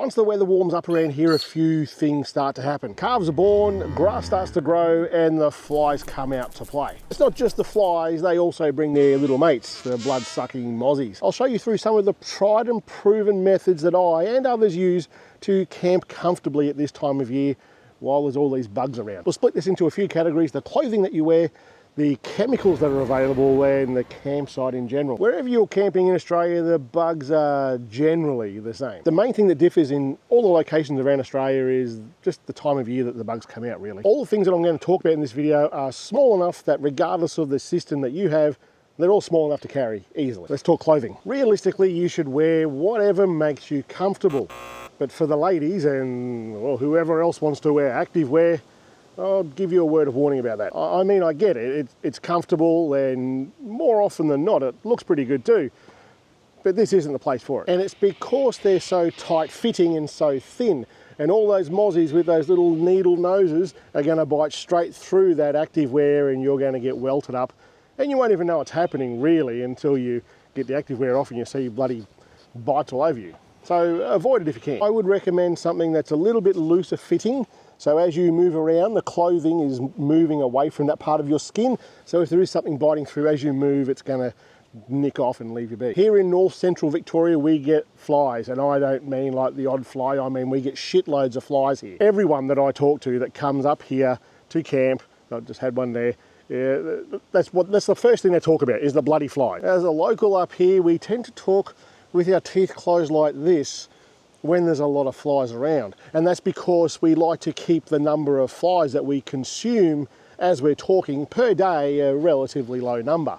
Once the weather warms up around here, a few things start to happen. Calves are born, grass starts to grow, and the flies come out to play. It's not just the flies, they also bring their little mates, the blood-sucking mozzies. I'll show you through some of the tried and proven methods that I and others use to camp comfortably at this time of year while there's all these bugs around. We'll split this into a few categories: the clothing that you wear, the chemicals that are available, and the campsite in general. Wherever you're camping in Australia, the bugs are generally the same. The main thing that differs in all the locations around Australia is just the time of year that the bugs come out, really. All the things that I'm going to talk about in this video are small enough that regardless of the system that you have, they're all small enough to carry easily. Let's talk clothing. Realistically, you should wear whatever makes you comfortable. But for the ladies and whoever else wants to wear active wear, I'll give you a word of warning about that. I mean, I get it. It's comfortable, and more often than not, it looks pretty good too. But this isn't the place for it. And it's because they're so tight-fitting and so thin. And all those mozzies with those little needle noses are going to bite straight through that active wear, and you're going to get welted up. And you won't even know it's happening, really, until you get the active wear off and you see bloody bites all over you. So avoid it if you can. I would recommend something that's a little bit looser fitting. So as you move around, the clothing is moving away from that part of your skin. So if there is something biting through as you move, it's going to nick off and leave you be. Here in north central Victoria, we get flies, and I don't mean like the odd fly, I mean we get shitloads of flies here. Everyone that I talk to that comes up here to camp, I just had one there, yeah, that's the first thing they talk about is the bloody fly. As a local up here, we tend to talk with our teeth closed like this when there's a lot of flies around. And that's because we like to keep the number of flies that we consume as we're talking per day a relatively low number.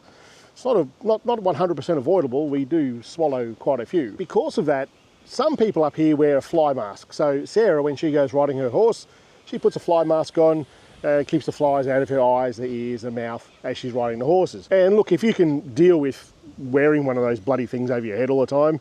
It's not 100% avoidable, we do swallow quite a few. Because of that, some people up here wear a fly mask. So Sarah, when she goes riding her horse, she puts a fly mask on, keeps the flies out of her eyes, the ears, the mouth as she's riding the horses. And look, if you can deal with wearing one of those bloody things over your head all the time,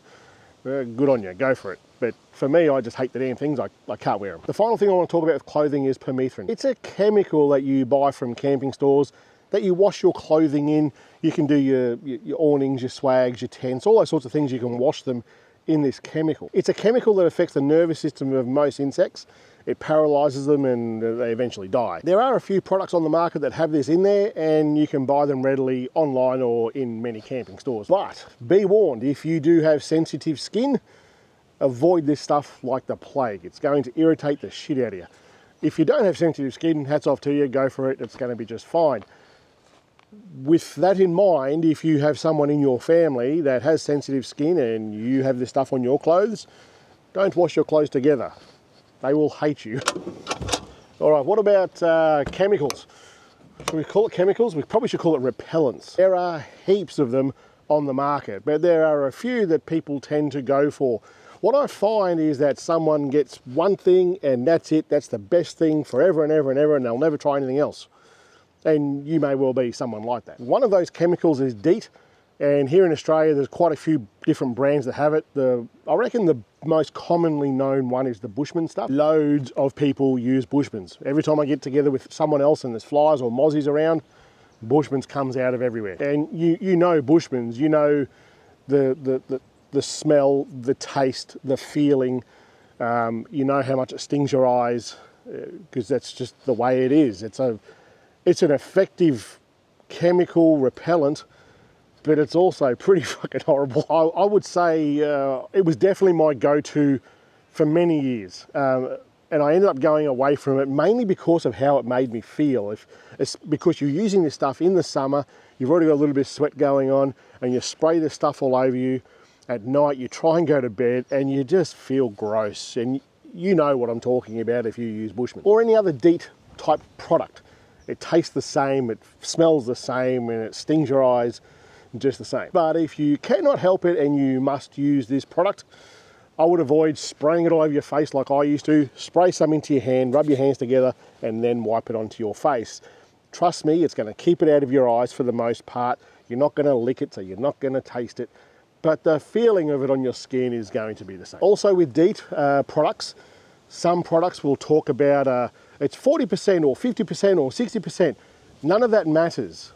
good on you, go for it. But for me, I just hate the damn things, I can't wear them. The final thing I want to talk about with clothing is permethrin. It's a chemical that you buy from camping stores that you wash your clothing in. You can do your awnings, your swags, your tents, all those sorts of things, you can wash them in this chemical. It's a chemical that affects the nervous system of most insects. It paralyzes them and they eventually die. There are a few products on the market that have this in there, and you can buy them readily online or in many camping stores. But be warned, if you do have sensitive skin, avoid this stuff like the plague. It's going to irritate the shit out of you. If you don't have sensitive skin, hats off to you, go for it, it's going to be just fine. With that in mind, if you have someone in your family that has sensitive skin and you have this stuff on your clothes, don't wash your clothes together. They will hate you. All right, what about chemicals? Should we call it chemicals? We probably should call it repellents. There are heaps of them on the market, but there are a few that people tend to go for. What I find is that someone gets one thing and that's it. That's the best thing forever and ever and ever, and they'll never try anything else. And you may well be someone like that. One of those chemicals is DEET, and here in Australia there's quite a few different brands that have it. I reckon the most commonly known one is the Bushman stuff. Loads of people use Bushmans. Every time I get together with someone else and there's flies or mozzies around, Bushmans comes out of everywhere. And you know Bushmans, you know the smell, the taste, the feeling, you know how much it stings your eyes, because that's just the way it is. It's an effective chemical repellent, but it's also pretty fucking horrible. I would say it was definitely my go-to for many years. And I ended up going away from it mainly because of how it made me feel. It's because you're using this stuff in the summer, you've already got a little bit of sweat going on, and you spray this stuff all over you. At night, you try and go to bed, and you just feel gross. And you know what I'm talking about if you use Bushman. Or any other DEET type product. It tastes the same, it smells the same, and it stings your eyes just the same. But if you cannot help it and you must use this product, I would avoid spraying it all over your face like I used to. Spray some into your hand, rub your hands together, and then wipe it onto your face. Trust me, it's going to keep it out of your eyes for the most part. You're not going to lick it, so you're not going to taste it. But the feeling of it on your skin is going to be the same. Also with DEET products, some products will talk about it's 40% or 50% or 60%. None of that matters.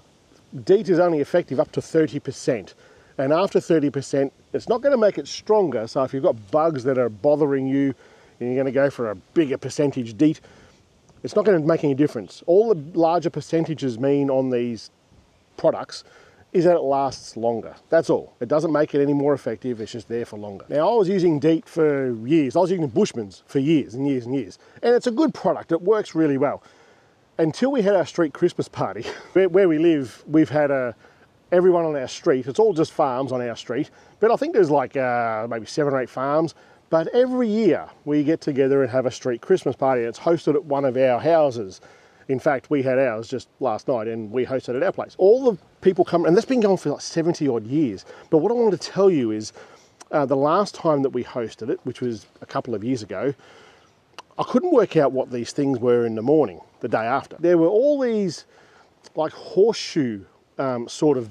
DEET is only effective up to 30%. And after 30%, it's not going to make it stronger. So if you've got bugs that are bothering you and you're going to go for a bigger percentage DEET, it's not going to make any difference. All the larger percentages mean on these products is that it lasts longer. That's all. It doesn't make it any more effective, it's just there for longer. Now, I was using DEET for years. I was using Bushman's for years and years and years. And it's a good product, it works really well. Until we had our street Christmas party. Where we live, we've had everyone on our street, it's all just farms on our street, but I think there's like maybe 7 or 8 farms. But every year we get together and have a street Christmas party. It's hosted at one of our houses. In fact, we had ours just last night and we hosted at our place. All the people come, and that's been going for like 70 odd years. But what I wanted to tell you is the last time that we hosted it, which was a couple of years ago, I couldn't work out what these things were in the morning, the day after. There were all these like horseshoe sort of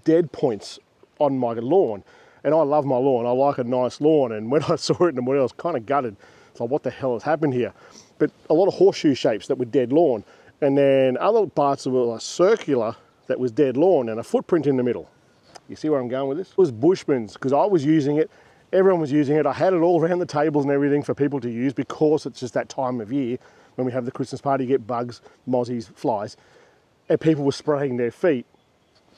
dead points on my lawn. And I love my lawn, I like a nice lawn. And when I saw it in the morning, I was kind of gutted. It's like, what the hell has happened here? But a lot of horseshoe shapes that were dead lawn. And then other parts of it were circular that was dead lawn and a footprint in the middle. You see where I'm going with this? It was Bushman's, because I was using it, everyone was using it. I had it all around the tables and everything for people to use because it's just that time of year when we have the Christmas party, you get bugs, mozzies, flies, and people were spraying their feet,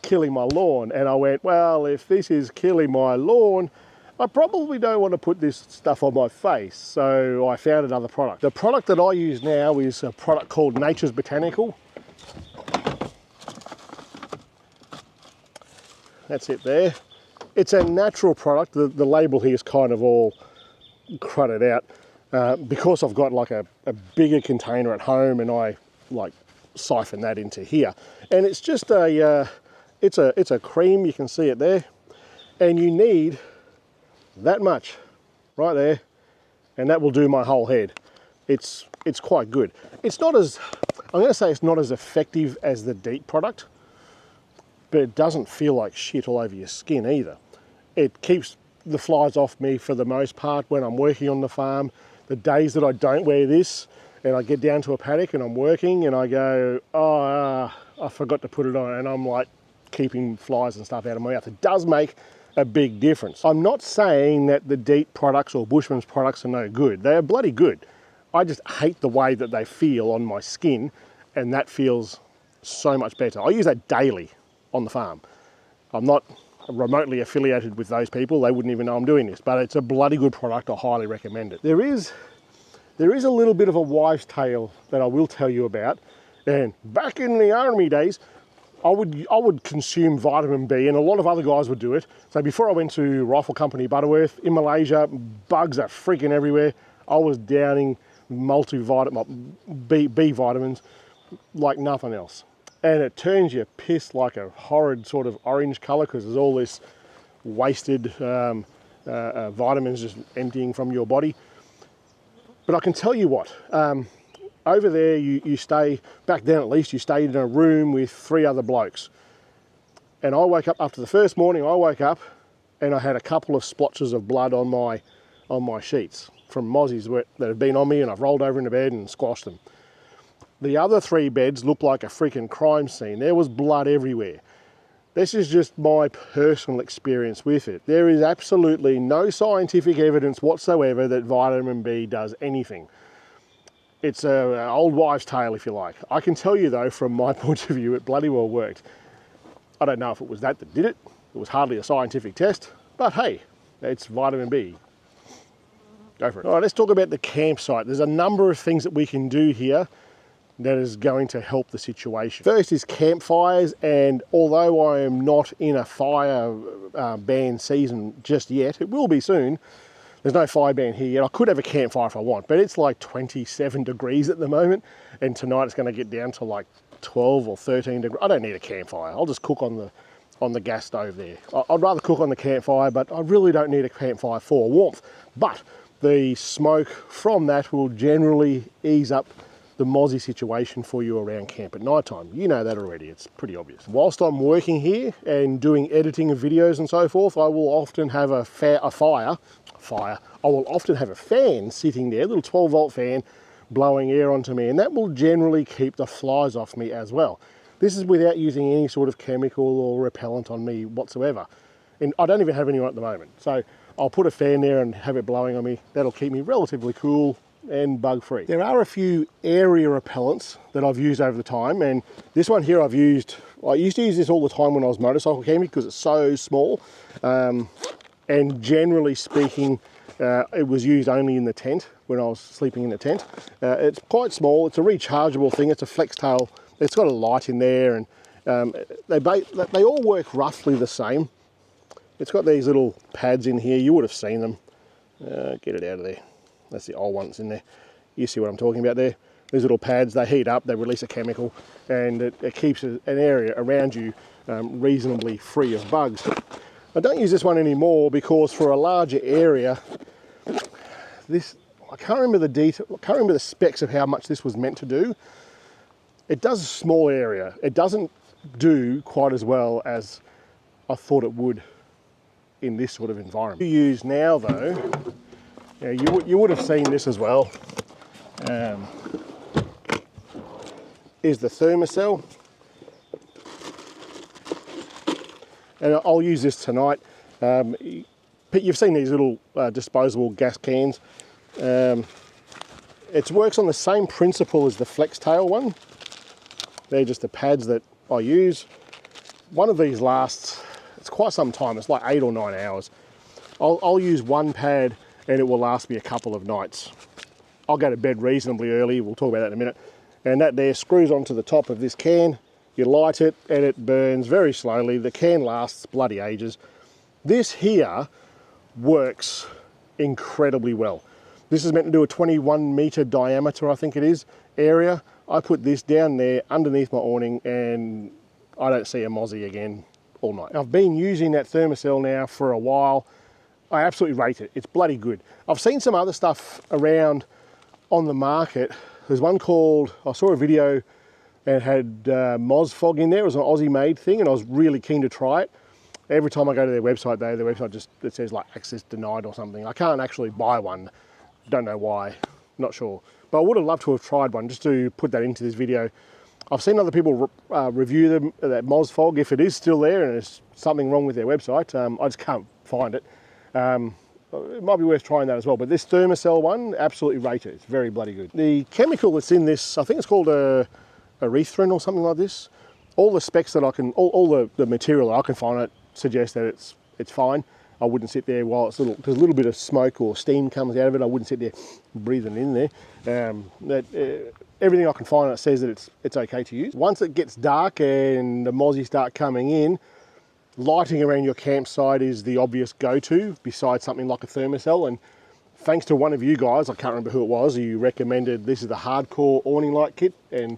killing my lawn. And I went, well, if this is killing my lawn, I probably don't want to put this stuff on my face. So I found another product. The product that I use now is a product called Nature's Botanical. That's it there. It's a natural product. The label here is kind of all crudted out because I've got like a bigger container at home and I like siphon that into here. And it's just it's a cream, you can see it there. And you need that much right there, and that will do my whole head. It's quite good. It's not as, I'm going to say it's not as effective as the DEET product, but it doesn't feel like shit all over your skin either. It keeps the flies off me for the most part when I'm working on the farm. The days that I don't wear this and I get down to a paddock and I'm working and I go, oh, I forgot to put it on, and I'm like keeping flies and stuff out of my mouth. It does make a big difference. I'm not saying that the DEET products or Bushman's products are no good. They are bloody good. I just hate the way that they feel on my skin, and that feels so much better. I use that daily on the farm. I'm not remotely affiliated with those people. They wouldn't even know I'm doing this, but it's a bloody good product. I highly recommend it. There is a little bit of a wives' tale that I will tell you about. And back in the army days, I would consume vitamin B, and a lot of other guys would do it. So before I went to Rifle Company Butterworth in Malaysia, bugs are freaking everywhere. I was downing multivitamin, B vitamins like nothing else. And it turns your piss like a horrid sort of orange colour because there's all this wasted vitamins just emptying from your body. But I can tell you what, over there you stay, back then at least, you stayed in a room with 3 other blokes. And I woke up, after the first morning, I woke up and I had a couple of splotches of blood on my sheets from mozzies that had been on me, and I've rolled over in the bed and squashed them. The other 3 beds looked like a freaking crime scene. There was blood everywhere. This is just my personal experience with it. There is absolutely no scientific evidence whatsoever that vitamin B does anything. It's an old wives' tale, if you like. I can tell you though, from my point of view, it bloody well worked. I don't know if it was that did it. It was hardly a scientific test, but hey, it's vitamin B. Go for it. All right, let's talk about the campsite. There's a number of things that we can do here that is going to help the situation. First is campfires, and although I am not in a fire ban season just yet, it will be soon. There's no fire ban here yet. I could have a campfire if I want, but it's like 27 degrees at the moment, and tonight it's going to get down to like 12 or 13 degrees. I don't need a campfire. I'll just cook on the gas stove there. I'd rather cook on the campfire, but I really don't need a campfire for warmth. But the smoke from that will generally ease up the mozzie situation for you around camp at night time. You know that already, it's pretty obvious. Whilst I'm working here and doing editing of videos and so forth, I will often have I will often have a fan sitting there, a little 12-volt fan blowing air onto me, and that will generally keep the flies off me as well. This is without using any sort of chemical or repellent on me whatsoever. And I don't even have any on at the moment. So I'll put a fan there and have it blowing on me. That'll keep me relatively cool and bug-free. There are a few area repellents that I've used over the time, and this one here I used to use this all the time when I was motorcycle camping because it's so small. And generally speaking, it was used only in the tent when I was sleeping in the tent. It's quite small, it's a rechargeable thing, it's a flex tail, it's got a light in there, and they all work roughly the same. It's got these little pads in here, you would have seen them. Get it out of there. That's the old ones in there. You see what I'm talking about there? These little pads, they heat up, they release a chemical, and it keeps an area around you reasonably free of bugs. I don't use this one anymore because for a larger area, I can't remember the detail, I can't remember the specs of how much this was meant to do. It does a small area. It doesn't do quite as well as I thought it would in this sort of environment. You use now though, you would have seen this as well, is the Thermacell. And I'll use this tonight. You've seen these little disposable gas cans. It works on the same principle as the flex tail one. They're just the pads that I use. One of these lasts, it's quite some time, it's like 8 or 9 hours. I'll use one pad and it will last me a couple of nights. I'll go to bed reasonably early, we'll talk about that in a minute. And that there screws onto the top of this can. You light it and it burns very slowly. The can lasts bloody ages. This here works incredibly well. This is meant to do a 21 meter diameter, I think it is, area. I put this down there underneath my awning and I don't see a mozzie again all night. I've been using that Thermacell now for a while. I absolutely rate it. It's bloody good. I've seen some other stuff around on the market. There's one called, I saw a video and it had Mosfog in there. It was an Aussie made thing and I was really keen to try it. Every time I go to their website though, their website just, it says like access denied or something. I can't actually buy one. Don't know why, not sure. But I would have loved to have tried one just to put that into this video. I've seen other people review them, that Mosfog, if it is still there and there's something wrong with their website. I just can't find it. It might be worth trying that as well. But this Thermacell one, absolutely rate it. It's very bloody good. The chemical that's in this, I think it's called erythrin or something like this. All the specs that I can, all the material that I can find it suggests that it's fine. I wouldn't sit there while it's there's a little bit of smoke or steam comes out of it. I wouldn't sit there breathing in there. Everything I can find it says that it's okay to use. Once it gets dark and the mozzies start coming in, lighting around your campsite is the obvious go-to besides something like a Thermacell. And thanks to one of you guys, I can't remember who it was, you recommended this is the hardcore awning light kit, and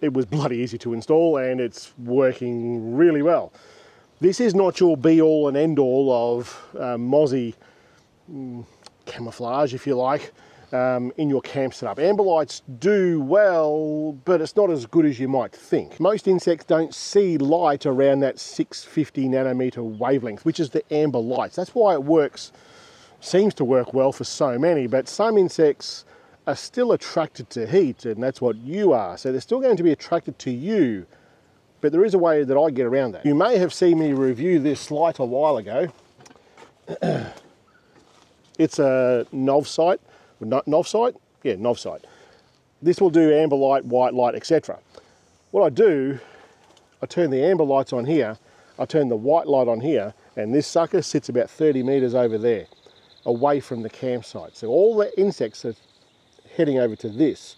it was bloody easy to install and it's working really well. This is not your be-all and end-all of mozzie camouflage, if you like, in your camp setup. Amber lights do well, but it's not as good as you might think. Most insects don't see light around that 650 nanometer wavelength, which is the amber lights. That's why it seems to work well for so many, but some insects are still attracted to heat, and that's what you are. So they're still going to be attracted to you. But there is a way that I get around that. You may have seen me review this light a while ago. It's a Novsight. Novsight? Yeah, Novsight. This will do amber light, white light, etc. What I do, I turn the amber lights on here, I turn the white light on here, and this sucker sits about 30 meters over there, away from the campsite. So all the insects are heading over to this,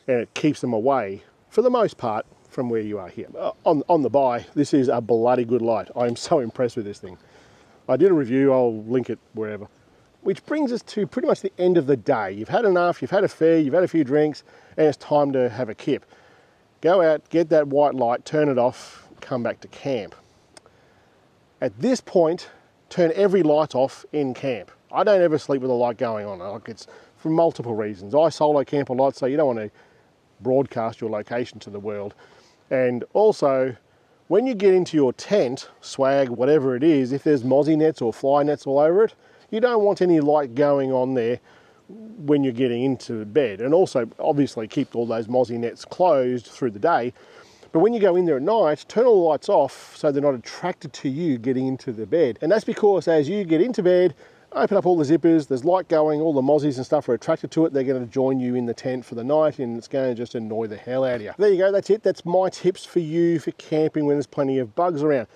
and it keeps them away, for the most part, from where you are here. On the buy, this is a bloody good light. I am so impressed with this thing. I did a review, I'll link it wherever. Which brings us to pretty much the end of the day. You've had enough, you've had a fair, you've had a few drinks, and it's time to have a kip. Go out, get that white light, turn it off, come back to camp. At this point, turn every light off in camp. I don't ever sleep with a light going on. Like, it's for multiple reasons. I solo camp a lot, so you don't want to broadcast your location to the world. And also, when you get into your tent, swag, whatever it is, if there's mozzie nets or fly nets all over it, you don't want any light going on there when you're getting into bed. And also, obviously, keep all those mozzie nets closed through the day. But when you go in there at night, turn all the lights off so they're not attracted to you getting into the bed. And that's because as you get into bed, open up all the zippers, there's light going, all the mozzies and stuff are attracted to it. They're going to join you in the tent for the night, and it's going to just annoy the hell out of you. There you go, that's it. That's my tips for you for camping when there's plenty of bugs around.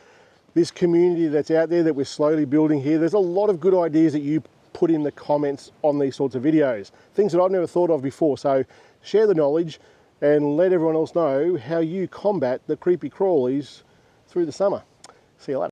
This community that's out there that we're slowly building here, there's a lot of good ideas that you put in the comments on these sorts of videos. Things that I've never thought of before. So share the knowledge and let everyone else know how you combat the creepy crawlies through the summer. See you later.